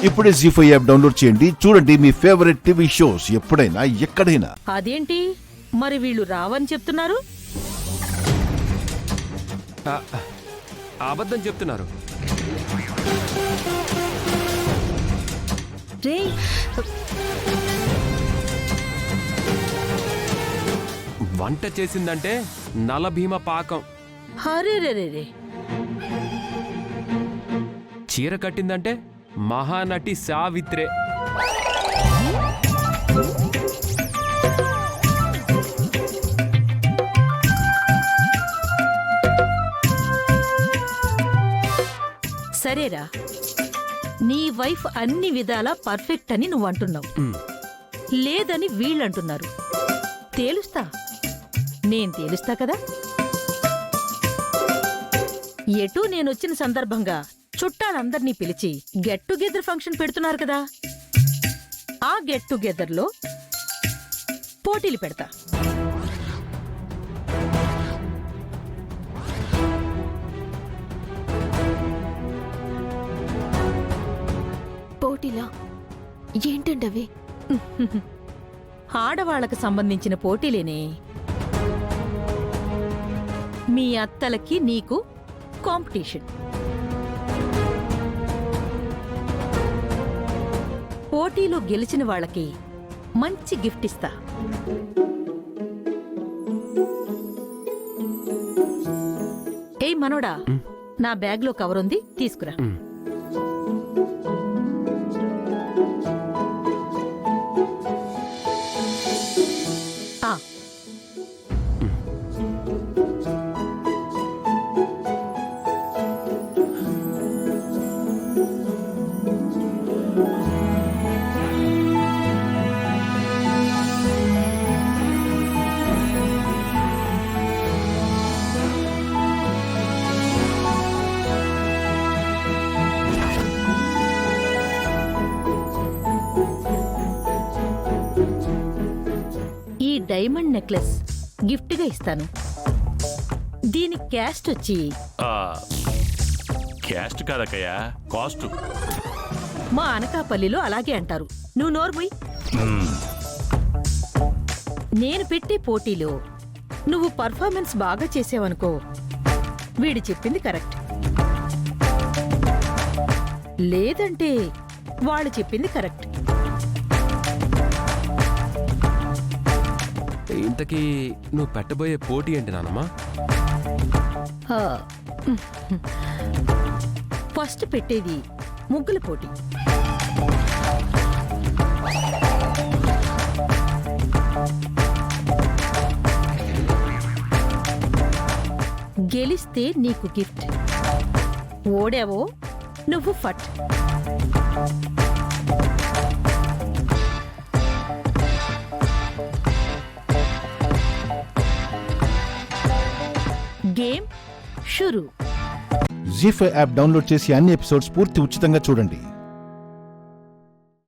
ఇప్పుడే జీ5 app download చేయండి. చూడండి మీ ఫేవరెట్ టీవీ షోస్ ఎప్పుడైనా ఎక్కడైనా. అదేంటి మరి వీళ్ళు రావని చెప్తున్నారు? అబద్ధం చెప్తున్నారు. వంట చేసిందంటే నలభీమ పాకం. హరే చీర కట్టిందంటే మహానటి సావిత్రే. సరేరా, నీ వైఫ్ అన్ని విధాలా పర్ఫెక్ట్ అని నువ్వు అంటున్నావు, లేదని వీళ్ళంటున్నారు. తేలుస్తా, నేను తేలుస్తా కదా. ఎటూ నేనొచ్చిన సందర్భంగా చుట్టాలందర్నీ పిలిచి గెట్ టుగెదర్ ఫంక్షన్ పెడుతున్నారు కదా. ఆ గెట్ టుగెదర్లో పోటీలు పెడతా. పోటీలా? ఏంటండవి? ఆడవాళ్లకు సంబంధించిన పోటీలేనే. మీ అత్తలకి నీకు కాంపిటీషన్. పోటీలో గెలిచిన వాళ్ళకి మంచి గిఫ్ట్ ఇస్తా. ఏయ్ మనోడా, నా బ్యాగ్లో కవర్ ఉంది, తీసుకురా. డైమండ్ నెక్లెస్ గిఫ్ట్ గా ఇస్తాను. దీని క్యాస్ట్ వచ్చి క్యాస్ట్ కాదక్కయ్యా, కాస్ట్. మా అనకాపల్లిలో అలాగే అంటారు. నువ్వు నోర్ముయ్. నేను పెట్టే పోటీలో నువ్వు పర్ఫార్మెన్స్ బాగా చేసావనుకో, వీడు చెప్పింది కరెక్ట్. లేదంటే వాళ్ళు చెప్పింది కరెక్ట్. ఇంతకీ నువ్వు పెట్టబోయే పోటీ ఏంటి నానమ్మా? ఫస్ట్ పెట్టేది ముగ్గుల పోటీ. గెలిస్తే నీకు గిఫ్ట్, ఓడావో నువ్వు ఫట్. గేమ్ షురూ. జీ5 యాప్ డౌన్లోడ్ చేసి అన్ని ఎపిసోడ్స్ పూర్తి ఉచితంగా చూడండి.